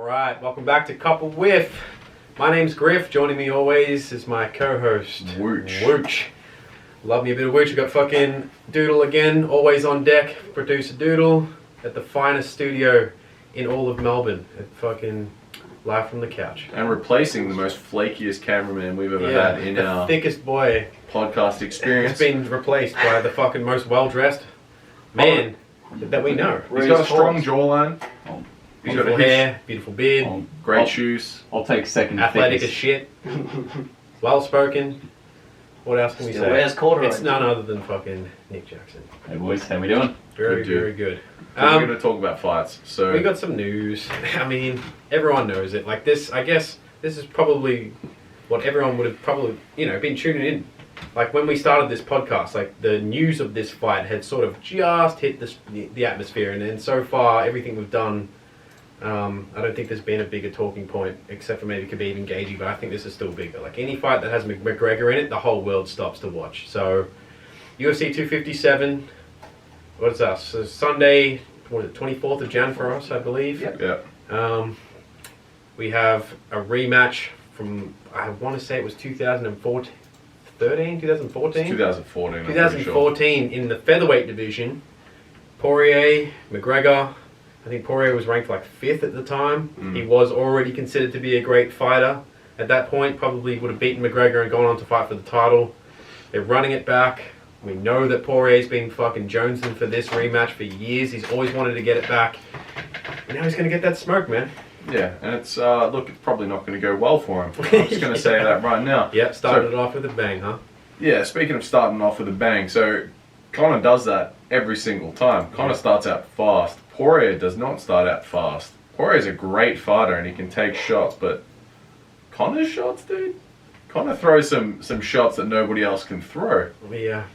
Alright, welcome back to Couple With. My name's Griff, joining me always is my co-host, Wooch. Love me a bit of Wooch. We got fucking Doodle again, always on deck. Producer Doodle at the finest studio in all of Melbourne. At fucking live from the couch. And replacing the most flakiest cameraman we've ever had in our thickest boy podcast experience. It's been replaced by the fucking most well-dressed man that we know. He's got a strong jawline. He's got Beautiful hair, beautiful beard, great shoes. I'll take second. athletic as shit, well-spoken. What else can we say? Where's corduroy? It's none other than fucking Nick Jackson. Hey boys, how we doing? Very, Good dude. very good. We're going to talk about fights. So We got some news. I mean, everyone knows it. Like this, I guess this is probably what everyone would have probably, been tuning in. Like when we started this podcast, like the news of this fight had sort of just hit the atmosphere, and then so far everything we've done, I don't think there's been a bigger talking point, except for maybe Khabib and Gagey, but I think this is still bigger. Like any fight that has McGregor in it, the whole world stops to watch. So, UFC 257, what is that? So Sunday, what is it, 24th of Jan for us, I believe? yeah. We have a rematch from, I want to say it was 2014? 2014? 2014. I'm 2014 in the featherweight division. Poirier, McGregor. I think Poirier was ranked like 5th at the time. He was already considered to be a great fighter at that point. Probably would have beaten McGregor and gone on to fight for the title. They're running it back. We know that Poirier's been fucking jonesing for this rematch for years. He's always wanted to get it back. And now he's going to get that smoke, man. Yeah, and it's look, it's probably not going to go well for him. I'm just going to say that right now. Yep, started it off with a bang, huh? Yeah, speaking of starting off with a bang, so Conor does that every single time. Conor starts out fast. Poirier does not start out fast. Poirier's a great fighter and he can take shots, but Conor's shots, dude? Conor throws some shots that nobody else can throw. Yeah.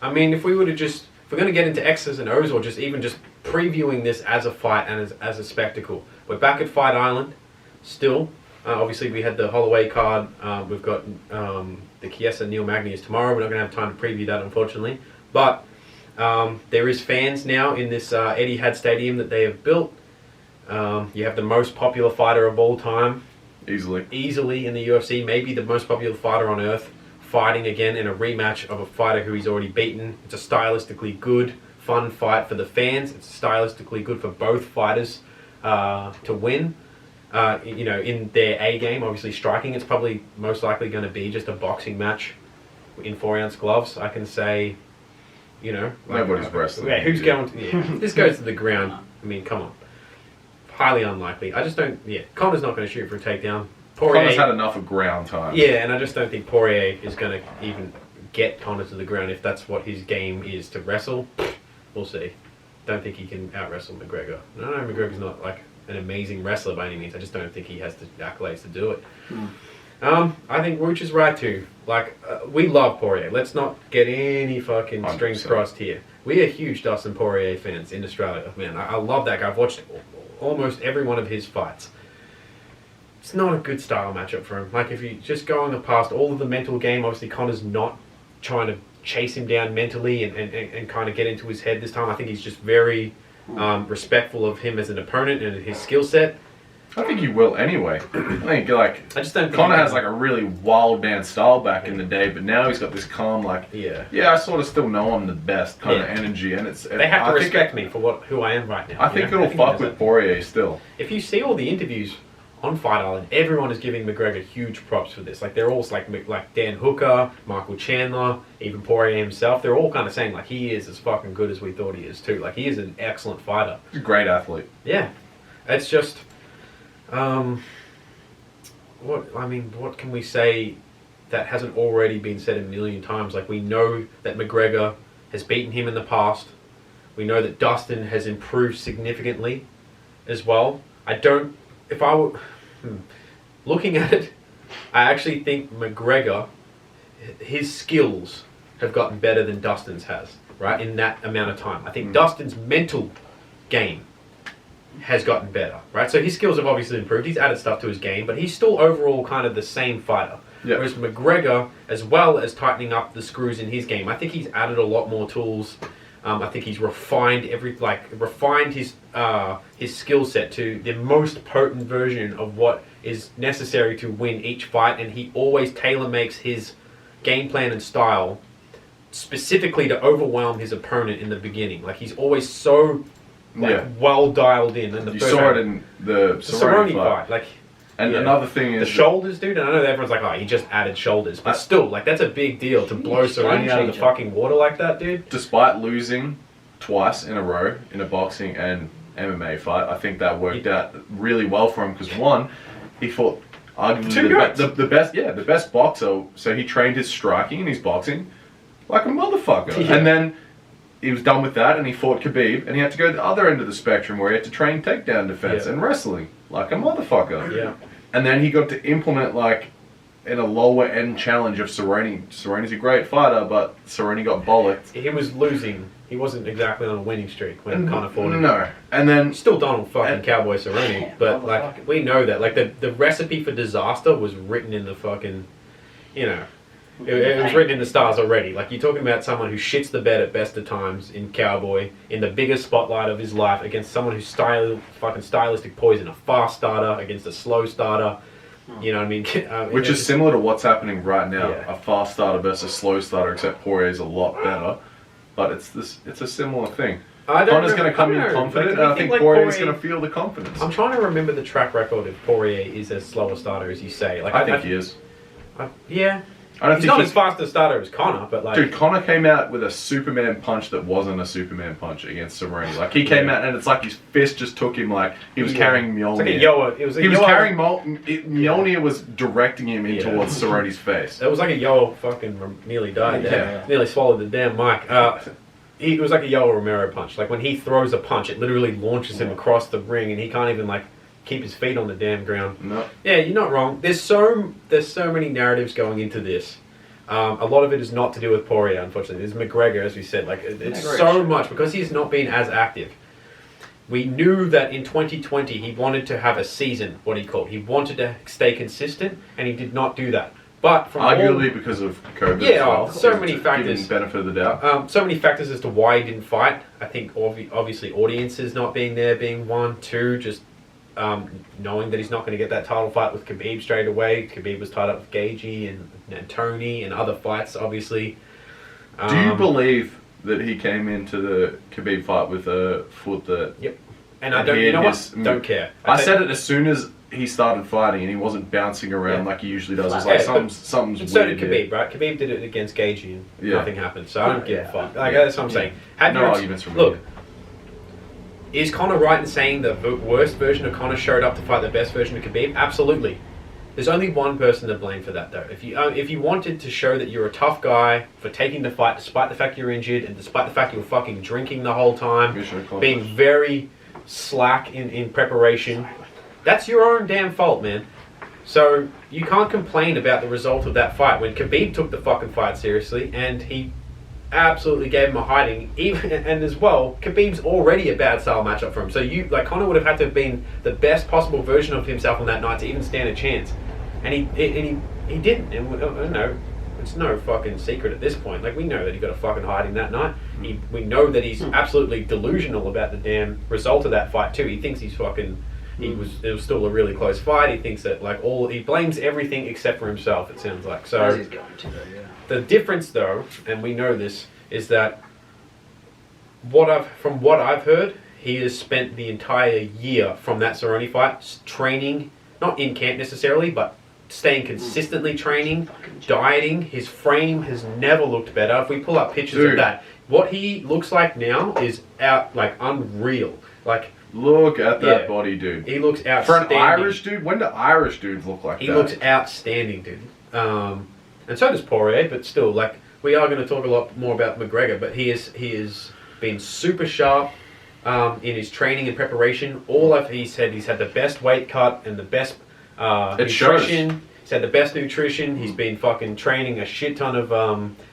I mean, if we're going to get into X's and O's or just even just previewing this as a fight and as a spectacle, we're back at Fight Island still. Obviously, we had the Holloway card. We've got the Chiesa Neil Magny is tomorrow. We're not going to have time to preview that, unfortunately. But there is fans now in this Etihad Stadium that they have built. You have the most popular fighter of all time. Easily in the UFC. Maybe the most popular fighter on earth. Fighting again in a rematch of a fighter who he's already beaten. It's a stylistically good, fun fight for the fans. It's stylistically good for both fighters to win. In their A game, obviously striking, it's probably most likely going to be just a boxing match in 4-ounce gloves. I can say, Nobody's wrestling. Yeah, who's going to... Yeah, this goes to the ground. I mean, come on. Highly unlikely. I just don't... Yeah, Conor's not going to shoot for a takedown. Conor's had enough of ground time. Yeah, and I just don't think Poirier is going to even get Conor to the ground if that's what his game is to wrestle. We'll see. Don't think he can out-wrestle McGregor. No, McGregor's not like an amazing wrestler by any means. I just don't think he has the accolades to do it. I think Wooch is right too. Like, we love Poirier. Let's not get any fucking 100%. strings crossed here. We are huge Dustin Poirier fans in Australia. Man, I love that guy. I've watched almost every one of his fights. It's not a good style matchup for him. Like, if you just going past all of the mental game, obviously Conor's not trying to chase him down mentally and kind of get into his head this time. I think he's just very respectful of him as an opponent and his skill set. I think he will anyway. I just don't think Conor has like a really wild man style back in the day, but now he's got this calm, like, I sort of still know I'm the best kind of energy, and they have to respect me for who I am right now. I think it'll fuck with Poirier still. If you see all the interviews on Fight Island, everyone is giving McGregor huge props for this. Like, they're all like Dan Hooker, Michael Chandler, even Poirier himself. They're all kind of saying like he is as fucking good as we thought he is too. Like, he is an excellent fighter. He's a great athlete. Yeah, it's just. What can we say that hasn't already been said a million times? Like, we know that McGregor has beaten him in the past. We know that Dustin has improved significantly as well. If I were looking at it, I actually think McGregor, his skills have gotten better than Dustin's has, right, in that amount of time. I think Dustin's mental game has gotten better, right? So his skills have obviously improved. He's added stuff to his game, but he's still overall kind of the same fighter. Yeah. Whereas McGregor, as well as tightening up the screws in his game, I think he's added a lot more tools. I think he's refined his skill set to the most potent version of what is necessary to win each fight, and he always tailor makes his game plan and style specifically to overwhelm his opponent in the beginning. Like he's always so well dialed in. And you saw it in the Cerrone fight. Like, and another thing is the shoulders, dude. And I know that everyone's like, "Oh, he just added shoulders," but still, like that's a big deal to blow Cerrone out of the fucking water like that, dude. Despite losing twice in a row in a boxing and MMA fight, I think that worked out really well for him because one, he fought arguably the best boxer. So he trained his striking and his boxing like a motherfucker, and then he was done with that and he fought Khabib and he had to go to the other end of the spectrum where he had to train takedown defense and wrestling like a motherfucker. Yeah. And then he got to implement like in a lower end challenge of Cerrone. Cerrone's a great fighter, but Cerrone got bollocked. He was losing. He wasn't exactly on a winning streak when Conor fought him. No. And then still Donald fucking Cowboy Cerrone, but like we know that like the recipe for disaster was written in the fucking, you know, it was written in the stars already. Like you're talking about someone who shits the bed at best of times in Cowboy in the biggest spotlight of his life against someone who's fucking stylistic poison, a fast starter against a slow starter. You know what I mean? Which is similar to what's happening right now. A fast starter versus a slow starter, except Poirier's a lot better. But it's a similar thing. Conor's going to come in confident, and I think like Poirier's going to feel the confidence. I'm trying to remember the track record if Poirier is as slow a starter as you say. Like I think he is. Yeah. He's not as fast a starter as Conor, but like... Dude, Conor came out with a Superman punch that wasn't a Superman punch against Cerrone. Like, he came out and it's like his fist just took him like... He was carrying Mjolnir. It's like he was carrying... Mjolnir was directing him in towards Cerrone's face. It was like a Yoel fucking nearly died there. Nearly swallowed the damn mic. It was like a Yoel Romero punch. Like, when he throws a punch, it literally launches him across the ring and he can't even like... keep his feet on the damn ground. No. Yeah, you're not wrong. There's so many narratives going into this. A lot of it is not to do with Poirier, unfortunately. There's McGregor, as we said. Like it's so much because he's not been as active. We knew that in 2020 he wanted to have a season. What he called. He wanted to stay consistent, and he did not do that. But from arguably because of COVID. Yeah, as well. So many factors. Benefit of the doubt. So many factors as to why he didn't fight. I think obviously audiences not being there being one. Two, just knowing that he's not going to get that title fight with Khabib straight away. Khabib was tied up with Gaethje and Tony and other fights, obviously. Do you believe that he came into the Khabib fight with a foot that... Yep. And I don't, you know what? Don't care. I said it as soon as he started fighting and he wasn't bouncing around like he usually does. It's like something's weird. So did Khabib, right? Khabib did it against Gaethje and nothing happened. So I don't give a fuck. Like, that's what I'm saying. No arguments from Look, is Conor right in saying the worst version of Conor showed up to fight the best version of Khabib? Absolutely. There's only one person to blame for that, though. If you wanted to show that you're a tough guy for taking the fight despite the fact you're injured and despite the fact you were fucking drinking the whole time, being very slack in preparation, that's your own damn fault, man. So you can't complain about the result of that fight when Khabib took the fucking fight seriously and he absolutely gave him a hiding. And as well, Khabib's already a bad style matchup for him. So Conor would have had to have been the best possible version of himself on that night to even stand a chance. And he didn't. And it's no fucking secret at this point. Like, we know that he got a fucking hiding that night. We know that he's absolutely delusional about the damn result of that fight too. He thinks he's fucking... It was still a really close fight. He thinks that he blames everything except for himself, it sounds like. So the difference though, and we know this, is that from what I've heard, he has spent the entire year from that Cerrone fight training, not in camp necessarily, but staying consistently training, dieting. His frame has never looked better. If we pull up pictures of that, what he looks like now is unreal. Like, look at that body, dude. He looks outstanding. For an Irish dude, when do Irish dudes look like that? He looks outstanding, dude. And so does Poirier, but still, like, we are going to talk a lot more about McGregor, but he has been super sharp in his training and preparation. He said he's had the best weight cut and the best nutrition. Shows. He's had the best nutrition. He's been fucking training a shit ton of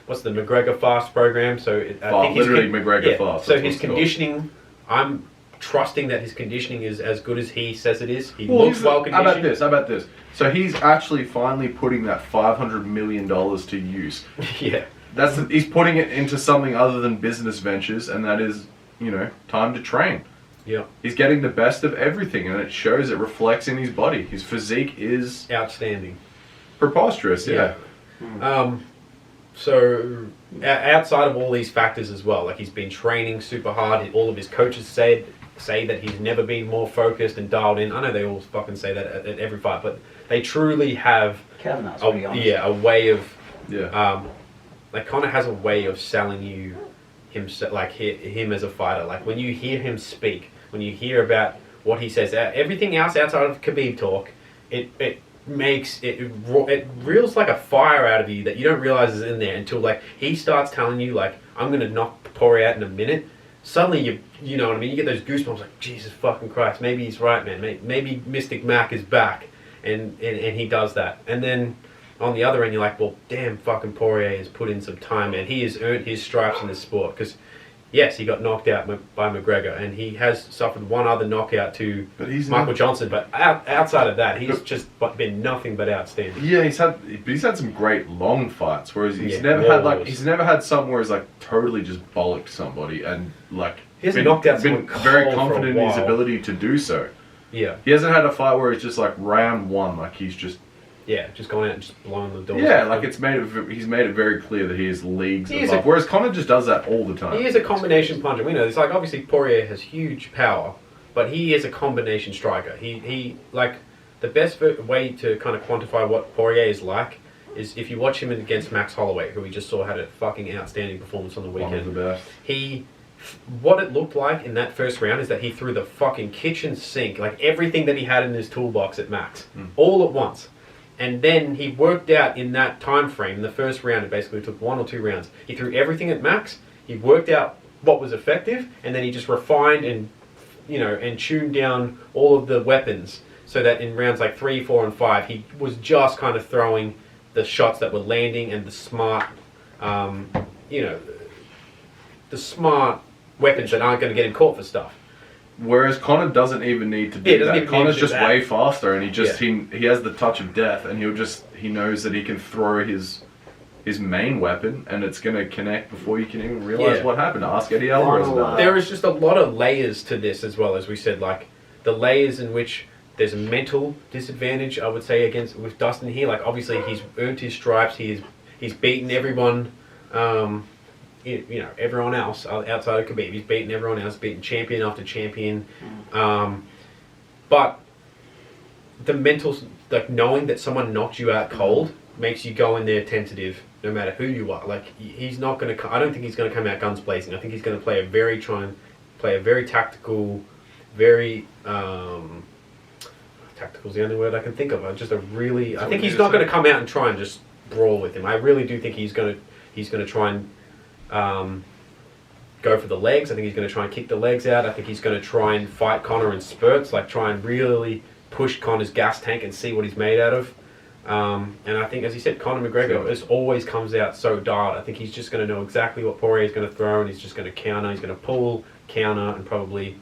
what's the McGregor Fast program? So I think McGregor Fast. So his conditioning, I'm trusting that his conditioning is as good as he says it is. He looks well conditioned. How about this? So he's actually finally putting that $500 million to use. Yeah. he's putting it into something other than business ventures, and that is, time to train. Yeah. He's getting the best of everything, and it shows, it reflects in his body. His physique is outstanding. Preposterous, yeah. So, outside of all these factors as well, like he's been training super hard. All of his coaches say that he's never been more focused and dialed in. I know they all fucking say that at every fight, but they truly have a way of like Conor has a way of selling you him as a fighter. Like when you hear him speak, when you hear about what he says, everything else outside of Khabib talk, it reels like a fire out of you that you don't realize is in there until like he starts telling you like, I'm gonna knock Poirier out in a minute. Suddenly you know what I mean, you get those goosebumps like, Jesus fucking Christ, maybe he's right, man. Maybe Mystic Mac is back, and he does that. And then on the other end you're like, well, damn, fucking Poirier has put in some time, man. He has earned his stripes in this sport, because yes, he got knocked out by McGregor, and he has suffered one other knockout to Michael Johnson. But outside of that, he's just been nothing but outstanding. Yeah, he's had some great long fights, whereas he's never had some where he's like totally just bollocked somebody and like he hasn't knocked out been very confident in his ability to do so. Yeah, he hasn't had a fight where it's just like round one, like he's just. Yeah, just going out and just blowing the doors. Yeah, like he's made it very clear that he is leagues above. Whereas Conor just does that all the time. He is a combination puncher. We know it's like obviously Poirier has huge power, but he is a combination striker. He like the best way to kind of quantify what Poirier is like is if you watch him against Max Holloway, who we just saw had a fucking outstanding performance on the weekend. One of the best. What it looked like in that first round is that he threw the fucking kitchen sink, like everything that he had in his toolbox at Max, all at once. And then he worked out in that time frame, the first round, it basically took 1 or 2 rounds. He threw everything at Max, he worked out what was effective, and then he just refined and tuned down all of the weapons so that in rounds like 3, 4, and 5, he was just kind of throwing the shots that were landing and the smart, the smart weapons that aren't going to get him caught for stuff. Whereas Conor doesn't even need to do that. Conor's just way faster, and he has the touch of death, and he knows that he can throw his main weapon, and it's going to connect before you can even realize what happened. Ask Eddie Alvarez about that. There is just a lot of layers to this as well, as we said, like the layers in which there's a mental disadvantage, I would say, with Dustin here. Like obviously he's earned his stripes, he's beaten everyone. Everyone else outside of Khabib. He's beaten everyone else, beaten champion after champion. But the mental, like knowing that someone knocked you out cold makes you go in there tentative no matter who you are. Like he's not going to, I don't think he's going to come out guns blazing. I think he's going to play a very tactical, very, tactical is the only word I can think of. I think he's not going to come out and try and just brawl with him. I really do think he's going to try and go for the legs. I think he's going to try and kick the legs out. I think he's going to try and fight Conor in spurts, like try and really push Conor's gas tank and see what he's made out of. And I think, as you said, Conor McGregor just always comes out so dialed. I think he's just going to know exactly what Poirier is going to throw, and he's just going to counter. He's going to pull, counter, and probably,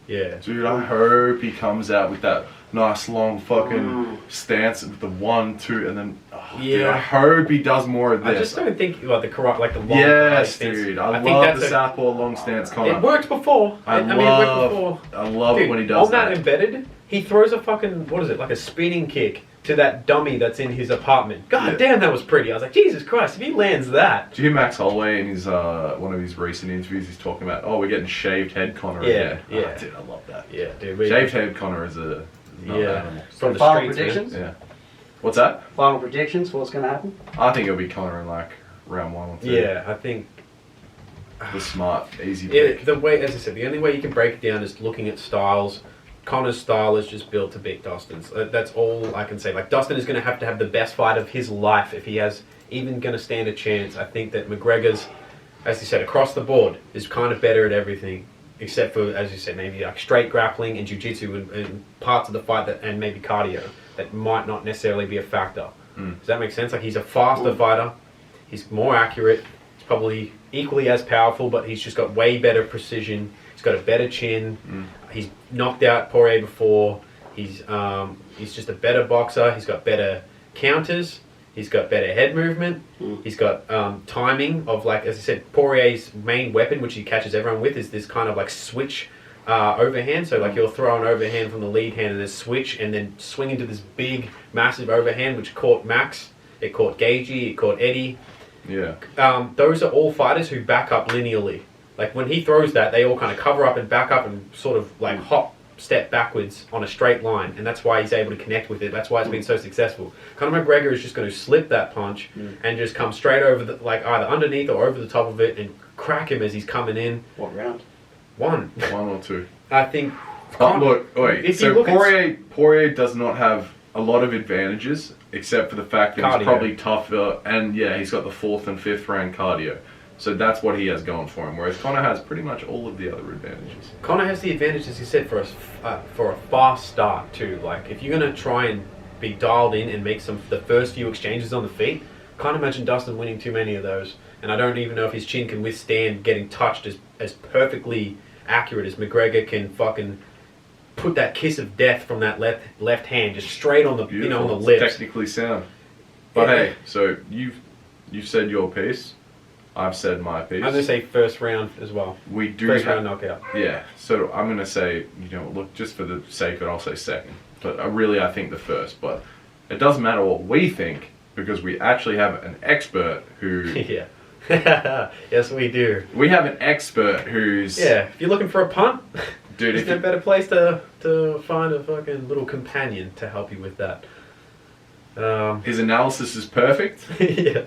Dude, I hope he comes out with that nice long fucking stance with the 1, 2, and then dude, I hope he does more of this. I just don't think the long yes, stance. Dude, I love the southpaw long stance Conor. It worked before. I love it when he does on that embedded, he throws a fucking, like a spinning kick to that dummy that's in his apartment. God damn, that was pretty. I was like, Jesus Christ, if he lands that. Do you hear Max Holloway in his one of his recent interviews? He's talking about, we're getting shaved head Conor again. Yeah, dude, I love that. Yeah, dude. Shaved head Conor is an animal. From the final predictions? Yeah. What's that? Final predictions for what's going to happen? I think it'll be Conor in like round 1 or 2. Yeah, I think the smart, easy pick. The way, as I said, the only way you can break it down is looking at styles. Conor's style is just built to beat Dustin's. That's all I can say. Like, Dustin is going to have the best fight of his life if he has even going to stand a chance. I think that McGregor's, as you said, across the board, is kind of better at everything, except for, as you said, maybe like straight grappling and jiu-jitsu and parts of the fight and maybe cardio that might not necessarily be a factor. Does that make sense? Like, he's a faster fighter. He's more accurate. He's probably equally as powerful, but he's just got way better precision. He's got a better chin. He's knocked out Poirier before. He's just a better boxer. He's got better counters. He's got better head movement. He's got timing of, like, as I said, Poirier's main weapon, which he catches everyone with, is this kind of like switch overhand. So like he'll throw an overhand from the lead hand and then switch and then swing into this big, massive overhand, which caught Max. It caught Gagey. It caught Eddie. Yeah. Those are all fighters who back up linearly. Like when he throws that, they all kind of cover up and back up and sort of like hop, step backwards on a straight line, and that's why he's able to connect with it. That's why it's been so successful. Conor McGregor is just going to slip that punch and just come straight over the, like either underneath or over the top of it and crack him as he's coming in. What round? One or two. I think. Oh, look, wait. If So you look Poirier does not have a lot of advantages, except for the fact that Cardio. he's probably tougher, and yeah, he's got the 4th and 5th round cardio. So that's what he has going for him, whereas Conor has pretty much all of the other advantages. Conor has the advantage, as you said, for a fast start too. Like if you're going to try and be dialed in and make the first few exchanges on the feet, can't imagine Dustin winning too many of those. And I don't even know if his chin can withstand getting touched as perfectly accurate as McGregor can fucking put that kiss of death from that left hand just straight on the on the It's lips. technically sound. But Yeah. hey, so you've said your piece. I've said my piece. I'm gonna say first round as well. We do First have, round knockout. Yeah, so I'm going to say, look, just for the sake of it, I'll say second. But I think the first. But it doesn't matter what we think, because we actually have an expert who... Yeah. Yes, we do. We have an expert who's... Yeah, if you're looking for a punt, Dude, there's if no you, better place to find a fucking little companion to help you with that. his analysis is perfect. Yeah.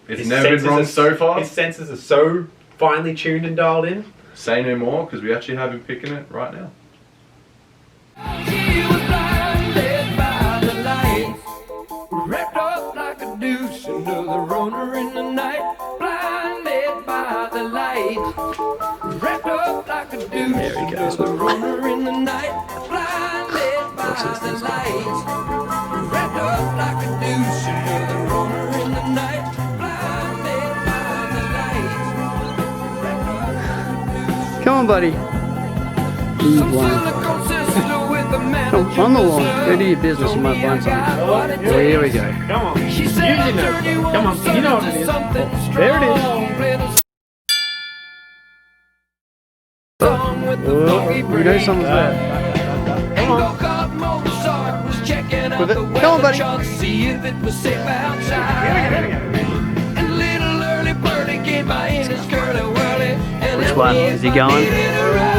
It's His never been senses wrong are- so far. His senses are so finely tuned and dialed in. Say no more, because we actually have him picking it right now. She was blinded by the light, wrapped up like a noose under the runner in the night. Blinded by the light, wrapped up like a noose under the runner in the night. Blinded by the light, wrapped up like a noose under the runner in the night. Blinded by the light, wrapped up like a noose. Come on, buddy. Some silicone sister with a man. On the lawn. Go do your business. You might find something. Well, here we go. Come on. She said, I'll turn you Come on, you know what it is. something There it is. strong. Play the song with the Oh, funky you know break. someone's there. Ain't no cop Mozart was checking out With it. the Come on, weather buddy. chart to see if it was safe outside. And little early birdie came by in his curly whirly. And Which that one? was Is he my going? baby to ride.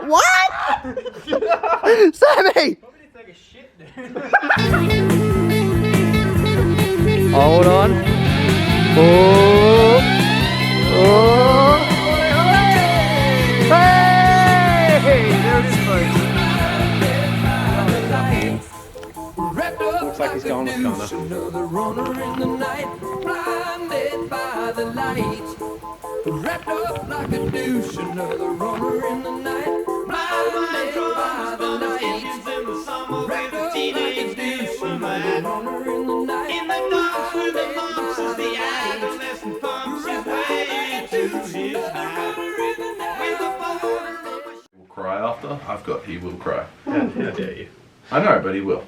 What? Sammy! Hold on. Oh. Oh. Hey! There it is, folks. Looks like he's going with Conor. Another runner in the night, blinded by the light. Wrapped up like a noose, another runner in the night, blinded by the light. Wrapped up like a noose, another runner in the night. In the dark with the lumps as the adolescent pumps his way to his night. With a boulder. Will cry after? He will cry. How dare you? I know, but he will.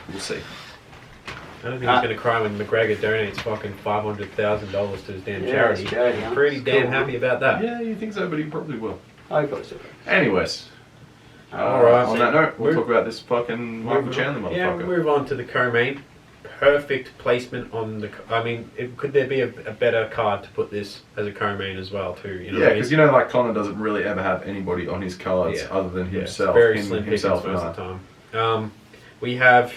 We'll see. I don't think he's going to cry when McGregor donates fucking $500,000 to his damn Yeah, charity. it's charity, I'm huh? pretty It's damn cool. happy about that. Yeah, you think so, but he probably will. I got it. Anyways. Alright. On that note, we'll Move- talk about this fucking Michael Chandler Yeah, we'll motherfucker. move on to the co-main. Perfect placement on the... I mean, could there be a better card to put this as a co-main as well, too? You know Yeah, what I mean? because like Conor doesn't really ever have anybody on his cards Yeah. other than Yeah, it's himself. very him, slim pickings himself and most I. of the time. We have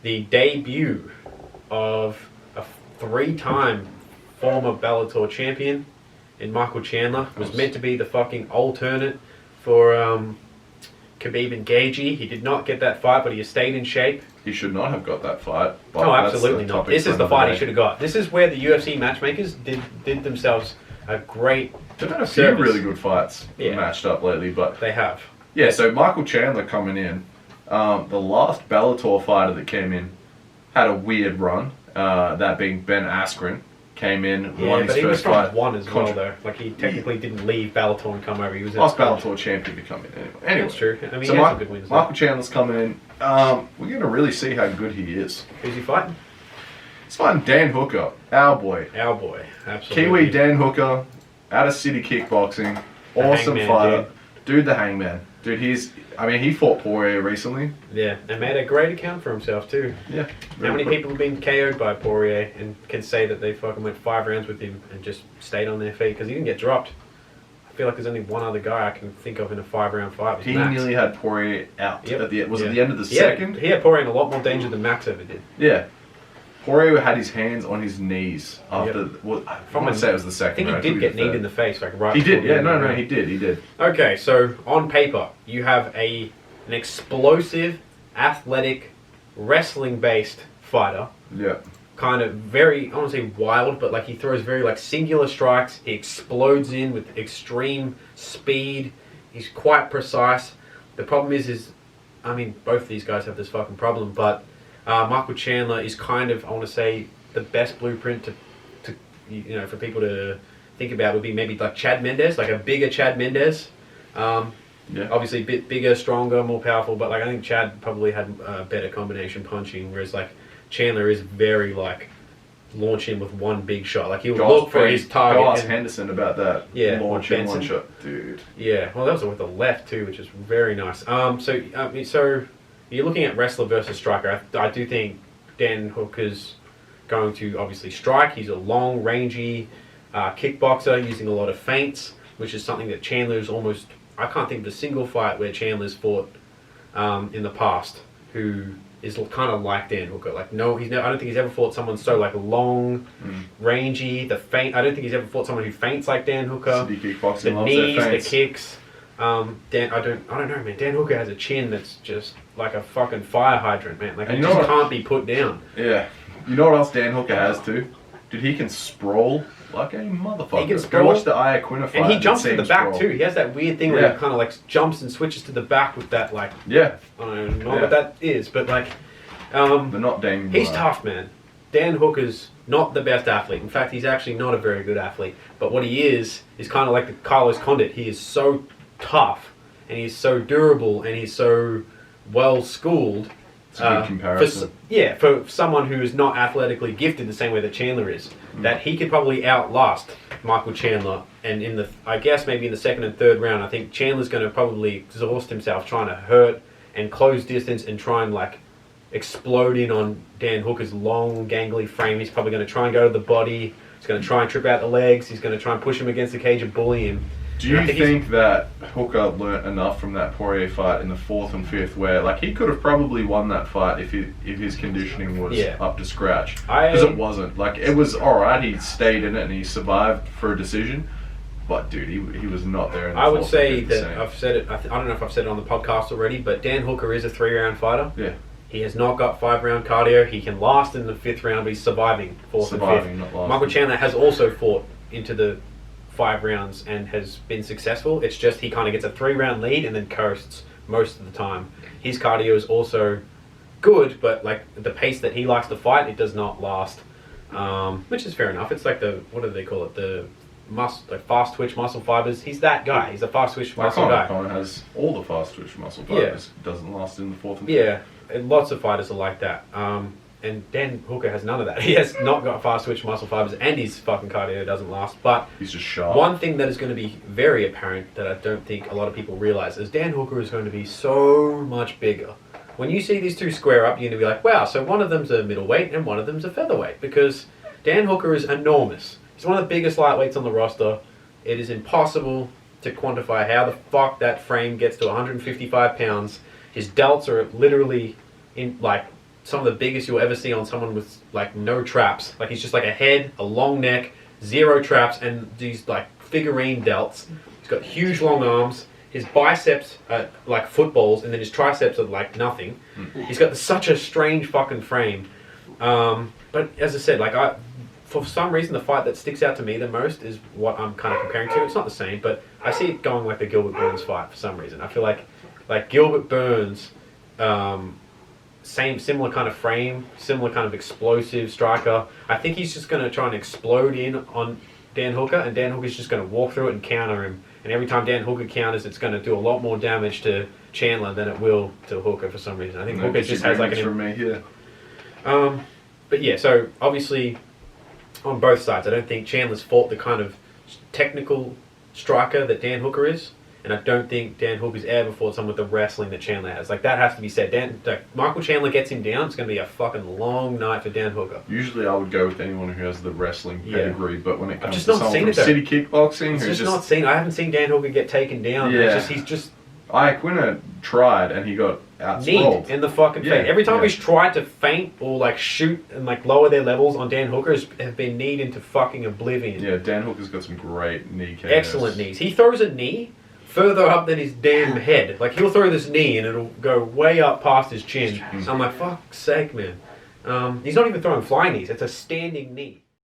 the debut of a 3-time former Bellator champion in Michael Chandler. Was meant to be the fucking alternate for Khabib and Gagey. He did not get that fight, but he has stayed in shape. He should not have got that fight. But Oh, that's absolutely a not. topic This for is the another fight day. he should have got. This is where the UFC matchmakers did themselves a great They've had a few service. really good fights Yeah. matched up lately, but They have. yeah. So Michael Chandler coming in, the last Bellator fighter that came in had a weird run. That being Ben Askren came in, Yeah, won his but he was first from fight. one as well, though. Like, he technically didn't leave Bellator and come over. He was Last Bellator champion to come in anyway. That's true. I mean, So he had some good wins. Michael Chandler's coming in. We're going to really see how good he is. Who's he fighting? He's fighting Dan Hooker, our boy. Our boy. Absolutely. Kiwi Dan Hooker, out of City Kickboxing. The Awesome Hangman, fighter. Dude, the Hangman. Dude, he fought Poirier recently. Yeah, and made a great account for himself, too. Yeah. How many people have been KO'd by Poirier and can say that they fucking went 5 rounds with him and just stayed on their feet because he didn't get dropped? I feel like there's only one other guy I can think of in a 5-round fight. He Max. nearly had Poirier out. Yep. At the Yeah. the end of the He second? He had Poirier in a lot more danger than Max ever did. Yeah. Poirier had his hands on his knees after. Well, I From want to say it was the I second think he round. did Could be get the kneed third. in the face, like right. He did, before the yeah, end of the no, round. he did. Okay, so on paper, you have an explosive, athletic, wrestling-based fighter. Yeah. Kind of very, I don't want to say wild, but like he throws very like singular strikes. He explodes in with extreme speed. He's quite precise. The problem is I mean, both of these guys have this fucking problem, but Michael Chandler is kind of, I want to say, the best blueprint to for people to think about would be maybe like Chad Mendes, like a bigger Chad Mendes. Yeah. Obviously a bit bigger, stronger, more powerful, but like I think Chad probably had better combination punching, whereas like Chandler is very like launch in with one big shot. Like he'll look for his target. Go ask and- Henderson about that. Yeah, Launch or in one Benson. shot. Dude. Yeah, well, that was with the left too, which is very nice. So you're looking at wrestler versus striker. I do think Dan Hooker's going to obviously strike. He's a long, rangy kickboxer using a lot of feints, which is something that Chandler's almost. I can't think of a single fight where Chandler's fought in the past who is kind of like Dan Hooker. Like no, I don't think he's ever fought someone so like long, rangy. The feint. I don't think he's ever fought someone who feints like Dan Hooker. City Kickboxing The loves knees, their the feints. kicks. I don't know, man. Dan Hooker has a chin that's just like a fucking fire hydrant, man. Like And he you know just what? can't be put down. Yeah. You know what else Dan Hooker has too? Dude, he can sprawl like a motherfucker. He can Go sprawl. watch the Iaquinta fight. And he jumps to and the see back him too. sprawl. He has that weird thing where Yeah. he kind of like jumps and switches to the back with that like Yeah. I don't know Yeah. what that is, but like They're not Dame. he's tough, man. Dan Hooker's not the best athlete. In fact, he's actually not a very good athlete. But what he is kind of like the Carlos Condit. He is so tough and he's so durable and he's so well schooled. It's a good comparison. For someone who is not athletically gifted the same way that Chandler is, that he could probably outlast Michael Chandler. And I guess maybe in the second and third round, I think Chandler's going to probably exhaust himself trying to hurt and close distance and try and like explode in on Dan Hooker's long, gangly frame. He's probably going to try and go to the body. He's going to try and trip out the legs. He's going to try and push him against the cage and bully him. Do you I think think that Hooker learnt enough from that Poirier fight in the 4th and 5th where, like, he could have probably won that fight if his conditioning was Yeah. up to scratch? Because it wasn't. Like, it was alright, he stayed in it and he survived for a decision, but, dude, he was not there in the I would 4th say and 5th that I've said it, I don't know if I've said it on the podcast already, but Dan Hooker is a 3-round fighter. Yeah. He has not got 5-round cardio. He can last in the 5th round, but he's surviving 4th Surviving, and 5th. not lasting. Michael Chandler has also fought into the 5 rounds and has been successful. It's just he kind of gets a 3-round lead and then coasts most of the time. His cardio is also good, but like the pace that he likes to fight, it does not last, which is fair enough. It's like what do they call it? The fast twitch muscle fibers. He's that guy. He's a fast twitch muscle guy. Conor has all the fast twitch muscle fibers. Doesn't last in the 4th and 5th. Yeah, and lots of fighters are like that. And Dan Hooker has none of that. He has not got fast twitch muscle fibers, and his fucking cardio doesn't last. But He's just sharp. one thing that is going to be very apparent that I don't think a lot of people realize is Dan Hooker is going to be so much bigger. When you see these two square up, you're going to be like, wow, so one of them's a middleweight and one of them's a featherweight. Because Dan Hooker is enormous. He's one of the biggest lightweights on the roster. It is impossible to quantify how the fuck that frame gets to 155 pounds. His delts are literally in like some of the biggest you'll ever see on someone with like no traps. Like he's just like a head, a long neck, 0 traps, and these like figurine delts. He's got huge long arms. His biceps are like footballs, and then his triceps are like nothing. He's got such a strange fucking frame. But as I said, like for some reason, the fight that sticks out to me the most is what I'm kind of comparing to. It's not the same, but I see it going like the Gilbert Burns fight for some reason. I feel like Gilbert Burns similar kind of frame, similar kind of explosive striker. I think he's just going to try and explode in on Dan Hooker, and Dan Hooker's just going to walk through it and counter him. And every time Dan Hooker counters, it's going to do a lot more damage to Chandler than it will to Hooker for some reason. I think Hooker just has like an... from me here. But yeah, so obviously on both sides, I don't think Chandler's fought the kind of technical striker that Dan Hooker is, and I don't think Dan Hooker's ever fought someone with the wrestling that Chandler has. Like, that has to be said. Michael Chandler gets him down, it's going to be a fucking long night for Dan Hooker. Usually I would go with anyone who has the wrestling pedigree, but when it comes to someone from City Kickboxing, it's just not seen. I haven't seen Dan Hooker get taken down. Yeah. He's just Iaquinta tried and he got outsrolled. kneed in the fucking face. Every time he's tried to feint or like shoot and like lower their levels on Dan Hooker have been kneed into fucking oblivion. Yeah, Dan Hooker's got some great knee KOs. Excellent knees. He throws a knee further up than his damn head. Like, he'll throw this knee and it'll go way up past his chin. I'm like, fuck's sake, man. He's not even throwing flying knees. It's a standing knee.